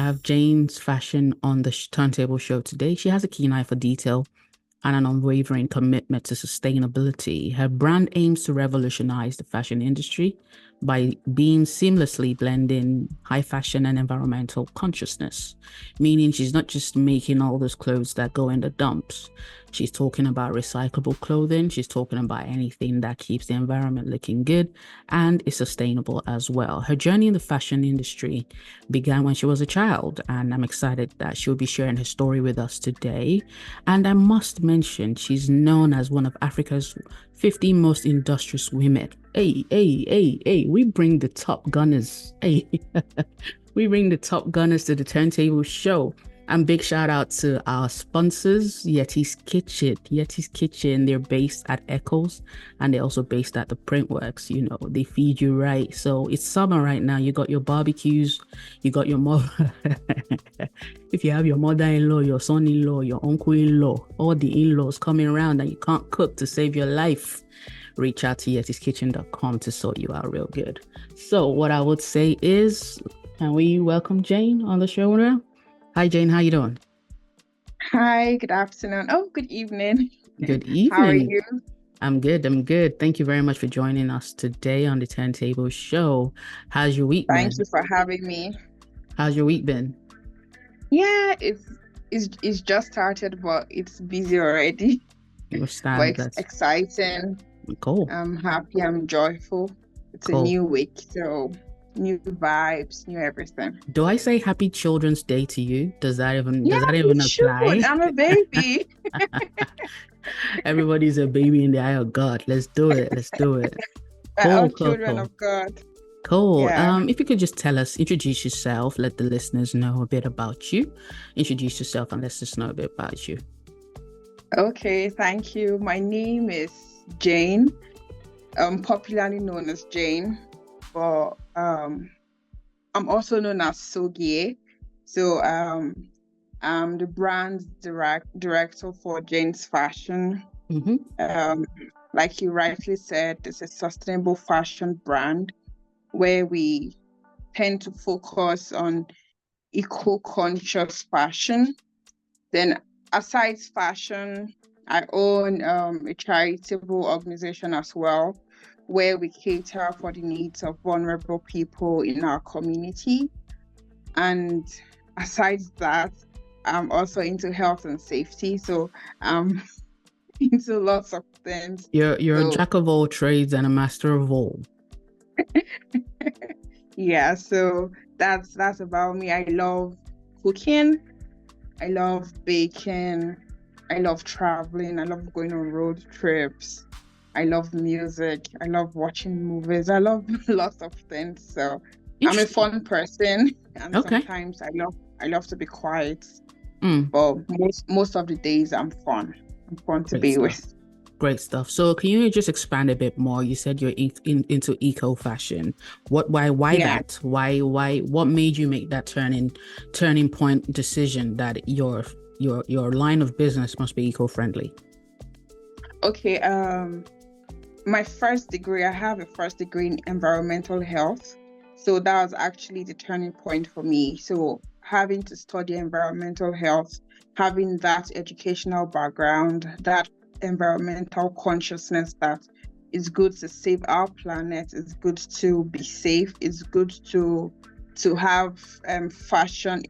have Jane's Fashion on the Turntable Show today. She has a keen eye for detail and an unwavering commitment to sustainability. Her brand aims to revolutionize the fashion industry by being seamlessly blending high fashion and environmental consciousness, meaning she's not just making all those clothes that go in the dumps. She's talking about recyclable clothing. She's talking about anything that keeps the environment looking good and is sustainable as well. Her journey in the fashion industry began when she was a child, and I'm excited that she'll be sharing her story with us today. And I must mention, she's known as one of Africa's 50 most industrious women. Hey, we bring the top gunners. Hey, we bring the top gunners to the Turntable Show. And big shout out to our sponsors, Yettis Kitchen. Yettis Kitchen, they're based at Echoes and they're also based at the Printworks. You know, they feed you right. So it's summer right now. You got your barbecues, you got your mother. If you have your mother-in-law, your son-in-law, your uncle-in-law, all the in-laws coming around and you can't cook to save your life, reach out to yettiskitchen.com to sort you out real good. So what I would say is, can we welcome Jane on the show now? Hi, Jane. How you doing? Hi, good afternoon. Oh, good evening. Good evening. How are you? I'm good. Thank you very much for joining us today on the Turntable Show. How's your week been? Thank you for having me. How's your week been? Yeah, it's just started, but it's busy already. But it's exciting. Cool. I'm happy. I'm joyful. It's Cool. A new week, so new vibes, new everything. Do I say Happy Children's Day to you? Does that even Should. apply? I'm a baby. Everybody's a baby in the eye of God. Let's do it. All children of God. Cool. Yeah. If you could just introduce yourself, let the listeners know a bit about you. Introduce yourself and let's just know a bit about you. Okay, thank you. My name is Jane. Popularly known as Jane, but I'm also known as Sogie. So I'm the brand director for Jane's Fashion. Mm-hmm. Like you rightly said, it's a sustainable fashion brand where we tend to focus on eco-conscious fashion. Then aside fashion, I own a charitable organization as well, where we cater for the needs of vulnerable people in our community. And aside that, I'm also into health and safety. So I'm into lots of things. You're a jack of all trades and a master of all. Yeah, so that's about me. I love cooking. I love baking. I love traveling. I love going on road trips. I love music. I love watching movies. I love lots of things. So I'm a fun person, and sometimes I love to be quiet. But most of the days I'm fun. I'm fun to be with. Great stuff. So can you just expand a bit more? You said you're into eco fashion. Why that? Why what made you make that turning point decision that your line of business must be eco-friendly? Okay, my first degree, I have a first degree in environmental health. So that was actually the turning point for me. So having to study environmental health, having that educational background, that environmental consciousness that it's good to save our planet, it's good to be safe, it's good to have a fashion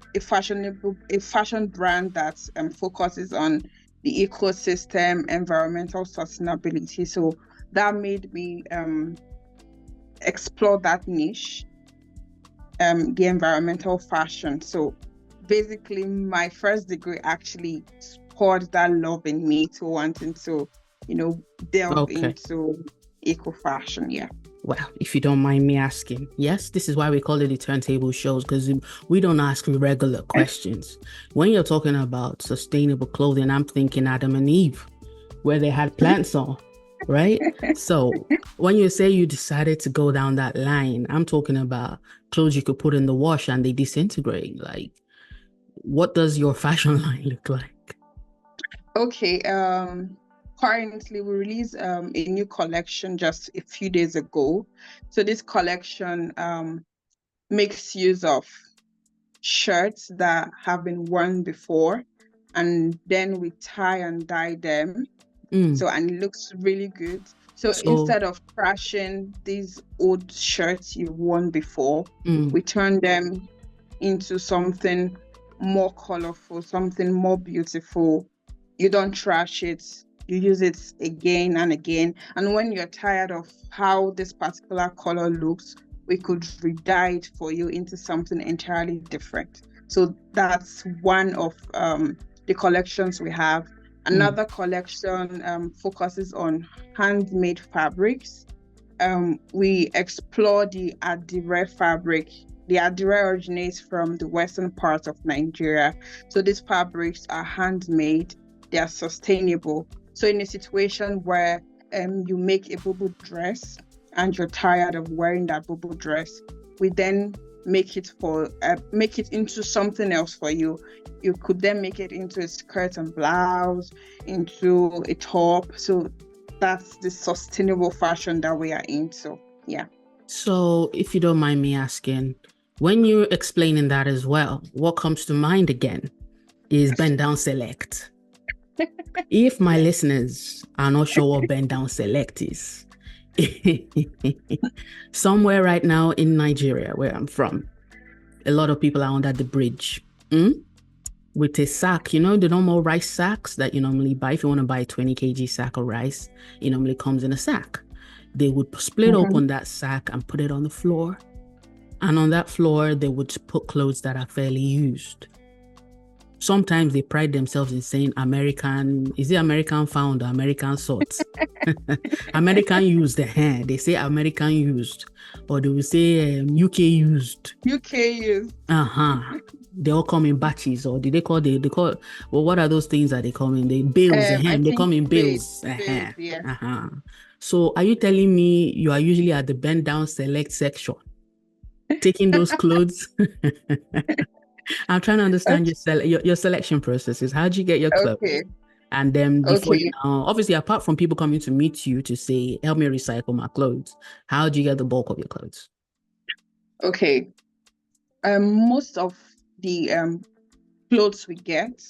brand that focuses on the ecosystem, environmental sustainability. So that made me explore that niche, the environmental fashion. So basically my first degree actually poured that love in me to wanting to, delve into eco fashion. Yeah. Well, if you don't mind me asking, yes, this is why we call it the Turntable Shows, because we don't ask regular questions. When you're talking about sustainable clothing, I'm thinking Adam and Eve, where they had plants on, right? So when you say you decided to go down that line, I'm talking about clothes you could put in the wash and they disintegrate. Like, what does your fashion line look like? Okay, currently we released a new collection just a few days ago. So this collection makes use of shirts that have been worn before, and then we tie and dye them. So, and it looks really good. So instead of trashing these old shirts you've worn before, we turn them into something more colorful, something more beautiful. You don't trash it, you use it again and again. And when you're tired of how this particular color looks, we could re-dye it for you into something entirely different. So that's one of the collections we have. Another collection focuses on handmade fabrics. We explore the Adire fabric. The Adire originates from the western part of Nigeria. So these fabrics are handmade, they are sustainable. So in a situation where you make a bubble dress and you're tired of wearing that bubble dress, we then make it into something else for you. You could then make it into a skirt and blouse, into a top. So that's the sustainable fashion that we are into. Yeah. So if you don't mind me asking, when you're explaining that as well, what comes to mind again is bend down select. If my listeners are not sure what bend down select is, somewhere right now in Nigeria, where I'm from, a lot of people are under the bridge with a sack, the normal rice sacks that you normally buy. If you want to buy a 20 kg sack of rice, it normally comes in a sack. They would split open that sack and put it on the floor. And on that floor, they would put clothes that are fairly used. Sometimes they pride themselves in saying American, is it American found or American sought? American used, they say American used, or they will say UK used. UK used. They all come in batches, or did they call, well, what are those things that they come in? They bales, they come in bales. Yeah. So are you telling me you are usually at the bend down select section, taking those clothes? I'm trying to understand your selection processes. How do you get your clothes? Okay. And then before obviously, apart from people coming to meet you to say, help me recycle my clothes, how do you get the bulk of your clothes? Okay. Most of the clothes we get,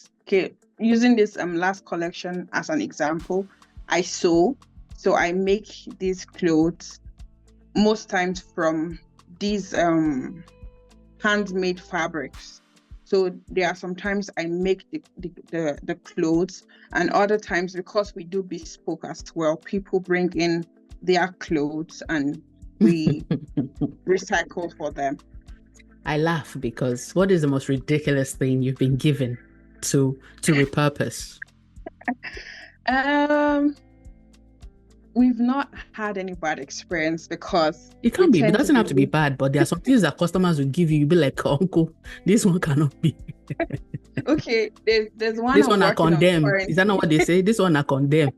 using this last collection as an example, I sew. So I make these clothes most times from these handmade fabrics. So there are sometimes I make the clothes, and other times, because we do bespoke as well, people bring in their clothes and we recycle for them. I laugh because what is the most ridiculous thing you've been given to repurpose? We've not had any bad experience because it can't be. It doesn't have to be bad, but there are some things that customers will give you. You'll be like, uncle, this one cannot be. Okay, there's one. This one are condemned. Is that not what they say? This one are condemned.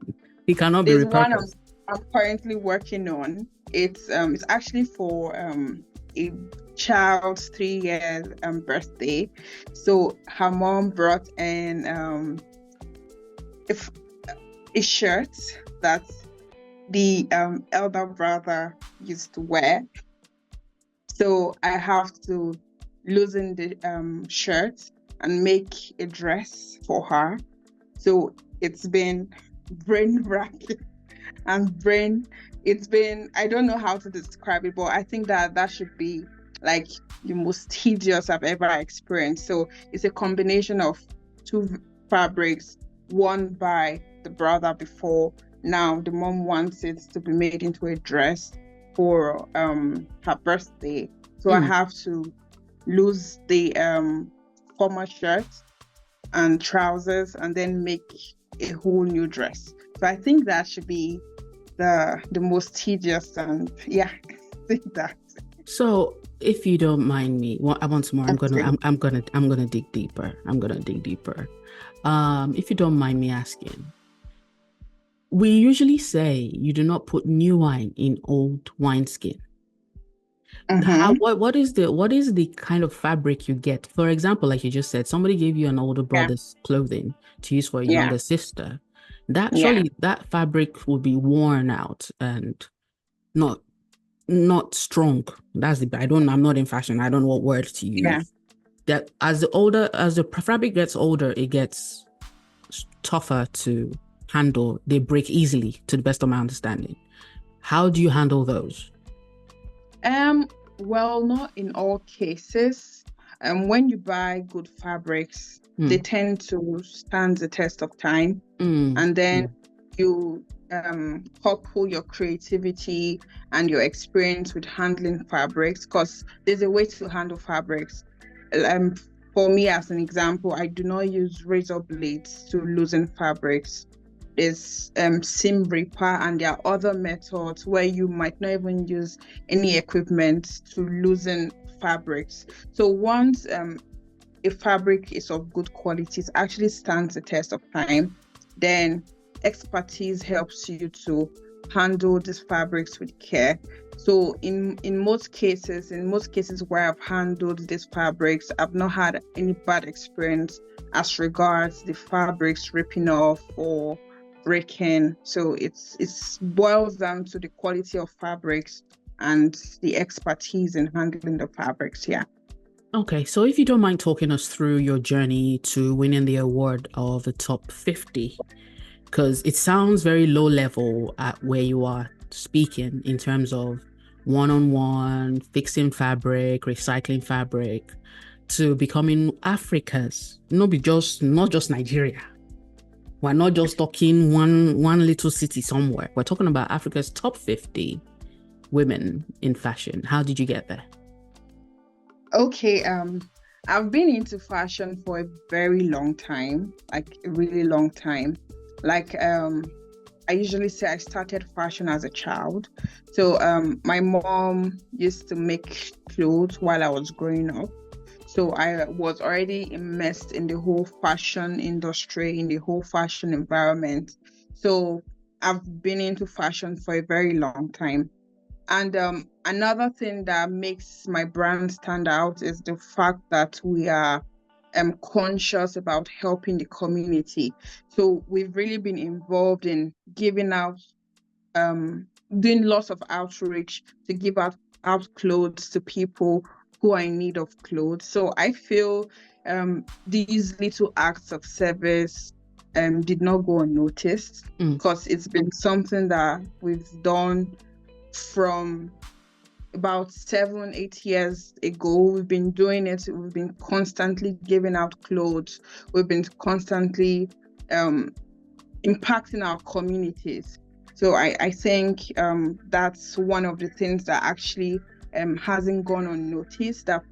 It cannot be repurposed. One I'm currently working on. It's actually for a child's 3 years birthday. So her mom brought in a shirt that the elder brother used to wear. So I have to loosen the shirt and make a dress for her. So it's been brain-wracking and I don't know how to describe it, but I think that should be like the most tedious I've ever experienced. So it's a combination of two fabrics, one by the brother before. Now the mom wants it to be made into a dress for her birthday. So I have to lose the former shirt and trousers and then make a whole new dress. So I think that should be the most tedious, and I think that. So if you don't mind me, I want some more. I'm gonna dig deeper. If you don't mind me asking, we usually say you do not put new wine in old wineskin. What is the kind of fabric you get? For example, like you just said, somebody gave you an older brother's clothing to use for a younger sister. Surely that fabric will be worn out and not strong. I'm not in fashion. I don't know what word to use. that as the fabric gets older, it gets tougher to handle. They break easily, to the best of my understanding. How do you handle those? Well, not in all cases. When you buy good fabrics, they tend to stand the test of time. And then you couple your creativity and your experience with handling fabrics, because there's a way to handle fabrics. For me, as an example, I do not use razor blades to loosen fabrics. There's seam ripper, and there are other methods where you might not even use any equipment to loosen fabrics. So once a fabric is of good quality, it actually stands the test of time, then expertise helps you to handle these fabrics with care. So in most cases where I've handled these fabrics, I've not had any bad experience as regards the fabrics ripping off or breaking. So it's boils down to the quality of fabrics and the expertise in handling the fabrics. Yeah. Okay, so if you don't mind talking us through your journey to winning the award of the top 50, because it sounds very low level at where you are speaking in terms of one-on-one, fixing fabric, recycling fabric, to becoming Africa's, not just Nigeria. We're not just talking one little city somewhere. We're talking about Africa's top 50 women in fashion. How did you get there? Okay, I've been into fashion for a very long time, like a really long time. Like I usually say I started fashion as a child. So my mom used to make clothes while I was growing up. So I was already immersed in the whole fashion industry, in the whole fashion environment. So I've been into fashion for a very long time. And another thing that makes my brand stand out is the fact that we are conscious about helping the community. So we've really been involved in giving out, doing lots of outreach to give out clothes to people who are in need of clothes. So I feel these little acts of service did not go unnoticed, because it's been something that we've done from about 7-8 years ago. We've been doing it. We've been constantly giving out clothes. We've been constantly impacting our communities. So I think that's one of the things that actually hasn't gone unnoticed, that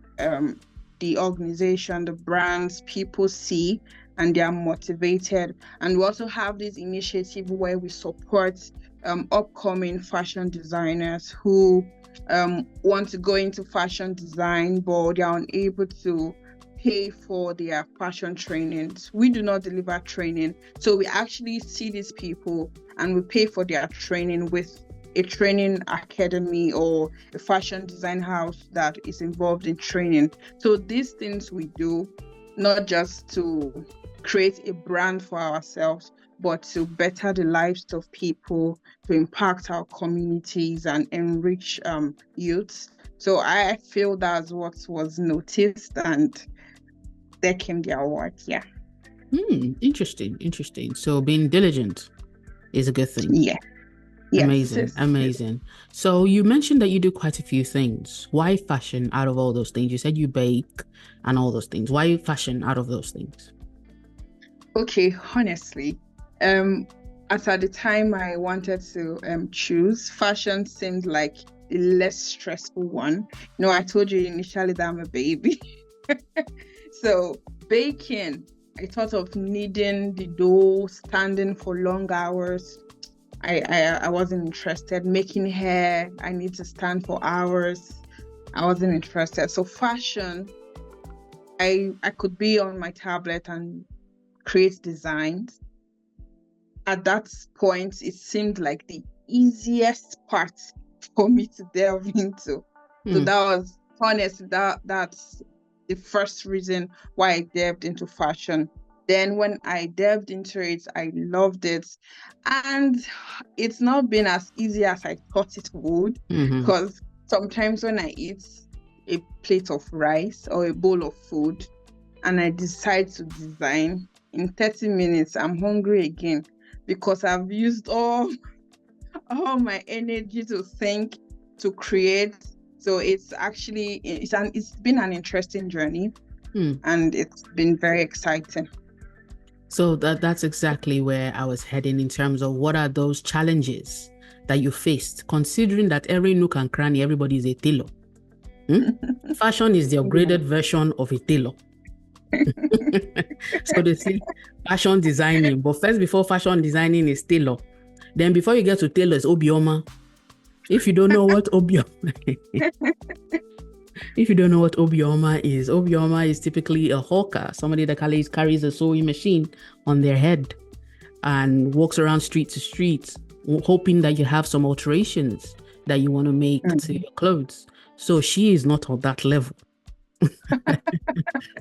the organization, the brands, people see and they are motivated. And we also have this initiative where we support upcoming fashion designers who want to go into fashion design, but they are unable to pay for their fashion trainings. We do not deliver training. So we actually see these people and we pay for their training with a training academy or a fashion design house that is involved in training. So these things we do, not just to create a brand for ourselves, but to better the lives of people, to impact our communities and enrich youths. So I feel that's what was noticed, and there came the award. Yeah. Interesting. So being diligent is a good thing. Yeah. Yes. Amazing. So you mentioned that you do quite a few things. Why fashion out of all those things? You said you bake and all those things. Why fashion out of those things? Okay, honestly, as at the time I wanted to choose, fashion seemed like the less stressful one. I told you initially that I'm a baby. So baking, I thought of kneading the dough, standing for long hours. I wasn't interested. Making hair, I need to stand for hours. I wasn't interested. So fashion, I could be on my tablet and create designs. At that point, it seemed like the easiest part for me to delve into. So that was honestly that's the first reason why I delved into fashion. Then when I delved into it, I loved it. And it's not been as easy as I thought it would, because sometimes when I eat, a plate of rice or a bowl of food and I decide to design, in 30 minutes, I'm hungry again because I've used all my energy to think, to create. So it's been an interesting journey and it's been very exciting. So that's exactly where I was heading in terms of what are those challenges that you faced, considering that every nook and cranny, everybody is a tailor. Fashion is the upgraded version of a tailor. So they say fashion designing, but first before fashion designing is tailor. Then before you get to tailor is obioma. If you don't know what obioma Obioma is typically a hawker, somebody that carries a sewing machine on their head and walks around street to street, hoping that you have some alterations that you want to make to your clothes. So she is not on that level.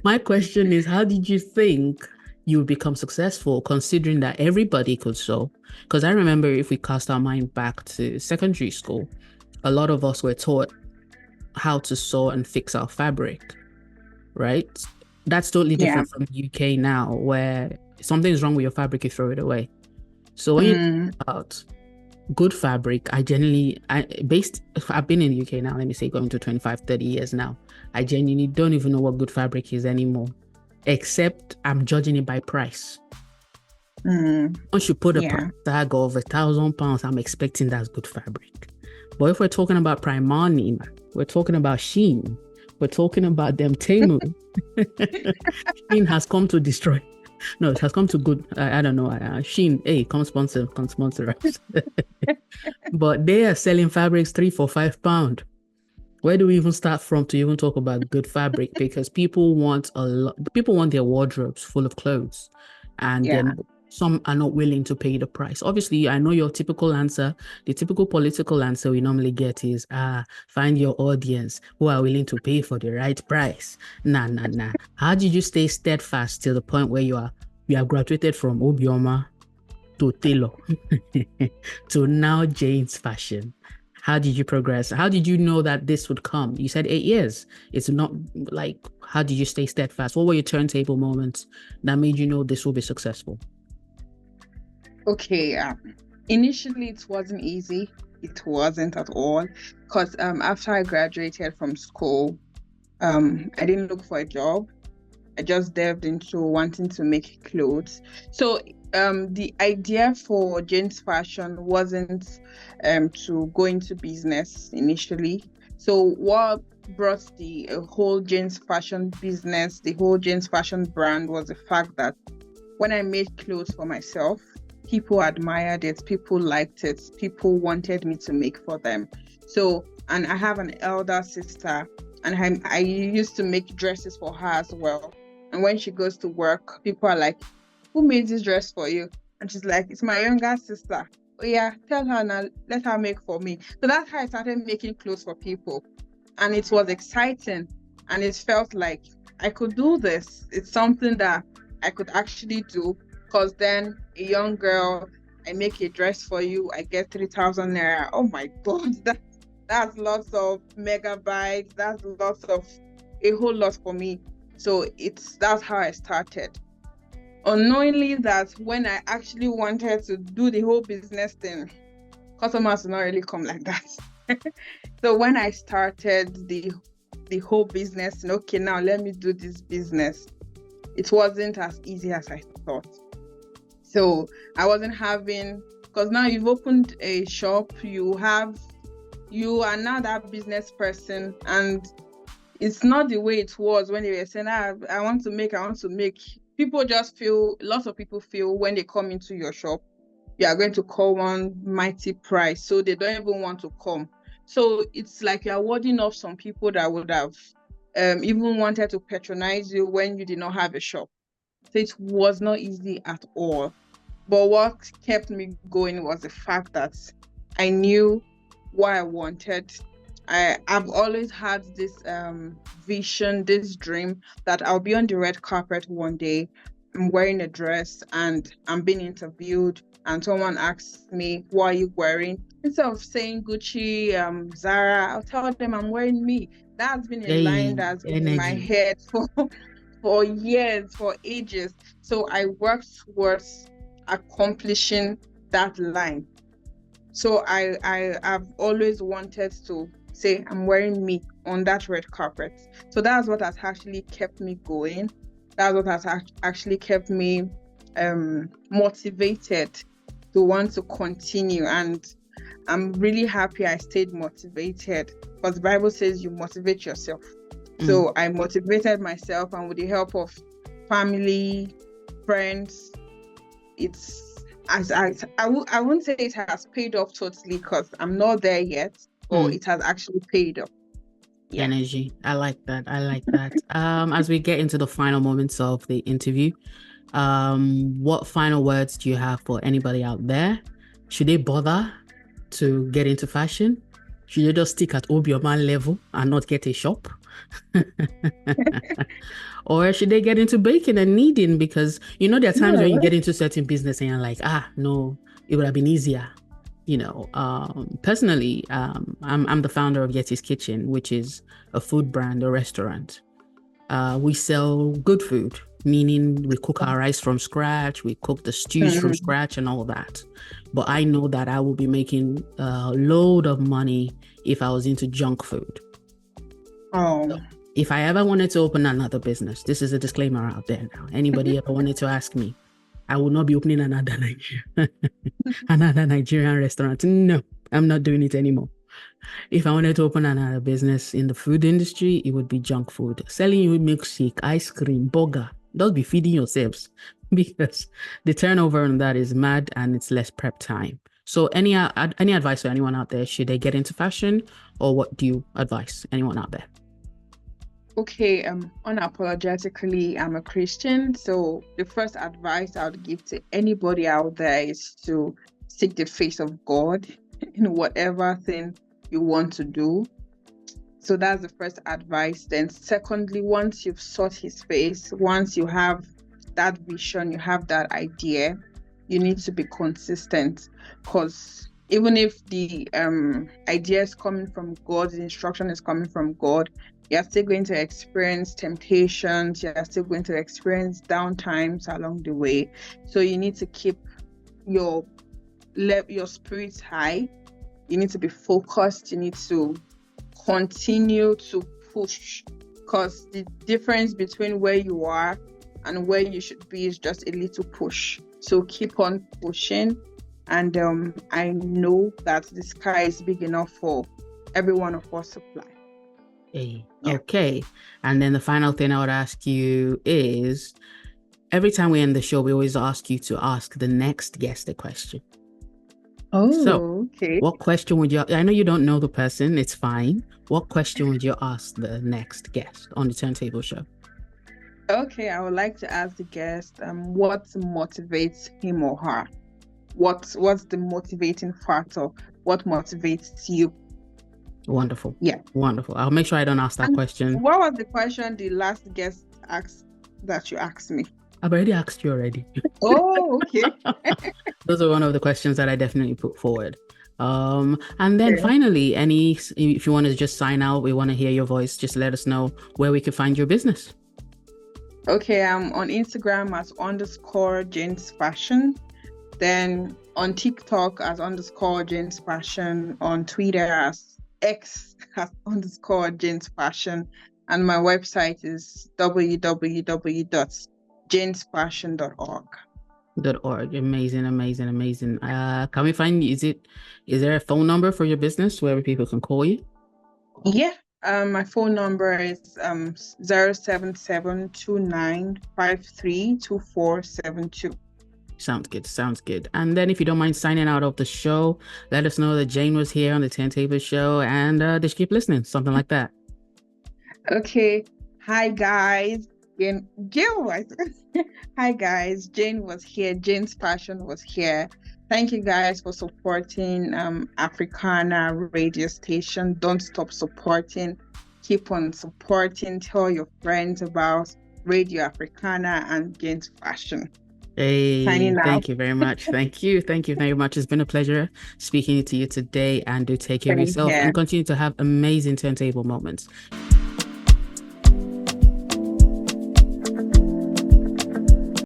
My question is, how did you think you would become successful, considering that everybody could sew? Because I remember, if we cast our mind back to secondary school, a lot of us were taught how to sew and fix our fabric, right? That's totally different from the UK now, where something's wrong with your fabric, you throw it away. So when you think about good fabric, I've been in the UK now, let me say going to 25, 30 years now. I genuinely don't even know what good fabric is anymore, except I'm judging it by price. Once you put a price tag of £1,000, I'm expecting that's good fabric. But if we're talking about Primani, we're talking about Shein, we're talking about them Temu. Shein has come to destroy. No, it has come to good. I don't know. Shein, hey, come sponsor us. But they are selling fabrics £3, £4, £5. Where do we even start from to even talk about good fabric? Because people want their wardrobes full of clothes, and then some are not willing to pay the price. Obviously, I know your typical answer. The typical political answer we normally get is, find your audience who are willing to pay for the right price. Nah. How did you stay steadfast till the point where you have graduated from Obioma to tailor to now Jane's Fashion? How did you progress? How did you know that this would come? You said 8 years. It's not like, how did you stay steadfast? What were your turntable moments that made you know this will be successful? Okay, initially it wasn't easy. It wasn't at all, because after I graduated from school, I didn't look for a job. I just delved into wanting to make clothes. So the idea for Jane's Fashion wasn't to go into business initially. So what brought the whole Jane's Fashion business, the whole Jane's Fashion brand, was the fact that when I made clothes for myself, people admired it, people liked it, people wanted me to make for them. So, and I have an elder sister, and I used to make dresses for her as well. And when she goes to work, people are like, who made this dress for you? And she's like, it's my younger sister. Oh yeah, tell her now, let her make for me. So that's how I started making clothes for people. And it was exciting. And it felt like I could do this. It's something that I could actually do. Because then a young girl, I make a dress for you, I get 3,000 naira. Oh my God, that's lots of megabytes. That's lots of, a whole lot for me. So that's how I started. Unknowingly that when I actually wanted to do the whole business thing, customers do not really come like that. So when I started the whole business, okay, now let me do this business, it wasn't as easy as I thought. So I wasn't having, because now you've opened a shop, you are now that business person, and it's not the way it was when they were saying, I want to make. People just feel, lots of people feel when they come into your shop, you are going to call one mighty price, so they don't even want to come. So it's like you're warding off some people that would have even wanted to patronize you when you did not have a shop. So it was not easy at all. But what kept me going was the fact that I knew what I wanted. I've always had this vision, this dream that I'll be on the red carpet one day. I'm wearing a dress and I'm being interviewed and someone asks me, what are you wearing? Instead of saying Gucci, Zara, I'll tell them I'm wearing me. That's been a line Hey, that's been in my energy. head for years, for ages. So I work towards accomplishing that line. So I've always wanted to say I'm wearing me on that red carpet. So that's what has actually kept me going. That's what has actually kept me motivated to want to continue. And I'm really happy I stayed motivated, because the Bible says you motivate yourself. So I motivated myself, and with the help of family, friends, it's I wouldn't say it has paid off totally, because I'm not there yet, but it has actually paid off. Yeah. Energy. I like that. I like that. As we get into the final moments of the interview, what final words do you have for anybody out there? Should they bother to get into fashion? Should they just stick at Obioma level and not get a shop? Or should they get into baking and kneading? Because there are times when you get into certain business and you're like, no, it would have been easier. Personally, I'm the founder of Yettis Kitchen, which is a food brand, a restaurant. We sell good food, meaning we cook our rice from scratch, we cook the stews from scratch and all that. But I know that I will be making a load of money if I was into junk food. So if I ever wanted to open another business, this is a disclaimer out there now. Anybody ever wanted to ask me, I will not be opening another Nigerian restaurant. No, I'm not doing it anymore. If I wanted to open another business in the food industry, it would be junk food. Selling you milkshake, ice cream, burger. Don't be feeding yourselves, because the turnover on that is mad and it's less prep time. So any advice for anyone out there? Should they get into fashion, or what do you advise anyone out there? Okay, unapologetically, I'm a Christian. So the first advice I would give to anybody out there is to seek the face of God in whatever thing you want to do. So that's the first advice. Then secondly, once you've sought his face, once you have that vision, you have that idea, you need to be consistent, because even if the idea is coming from God, the instruction is coming from God, you're still going to experience temptations, you're still going to experience downtimes along the way. So you need to keep your spirits high. You need to be focused. You need to continue to push, because the difference between where you are and where you should be is just a little push. So keep on pushing. And I know that the sky is big enough for every one of us to fly. Hey, okay. And then the final thing I would ask you is, every time we end the show, we always ask you to ask the next guest a question. Okay. What question would you, I know you don't know the person, it's fine. What question would you ask the next guest on the Turntable Show? Okay, I would like to ask the guest, what motivates him or her? What's the motivating factor? What motivates you? Wonderful. Yeah. Wonderful. I'll make sure I don't ask that question. What was the question the last guest asked that you asked me? I've already asked you already. Oh, okay. Those are one of the questions that I definitely put forward. And then finally, if you want to just sign out, we want to hear your voice, just let us know where we can find your business. Okay, I'm on Instagram as _Jane's Fashion. Then on TikTok as _Jane's Fashion. On Twitter as X as _Jane's Fashion. And my website is www.janesfashion.org. Amazing. Can we find, is there a phone number for your business where people can call you? Yeah. My phone number is 07729532472. Sounds good. And then if you don't mind signing out of the show, let us know that Jane was here on the Turntable Show, and just keep listening, something like that. Okay. Hi guys. Hi guys. Jane was here. Jane's Fashion was here. Thank you guys for supporting Africana radio station. Don't stop supporting. Keep on supporting. Tell your friends about Radio Africana and Jane's Fashion. Hey, Signing out. thank you very much. Thank you. Thank you very much. It's been a pleasure speaking to you today, and do take care of Same yourself here. and continue to have amazing turntable moments.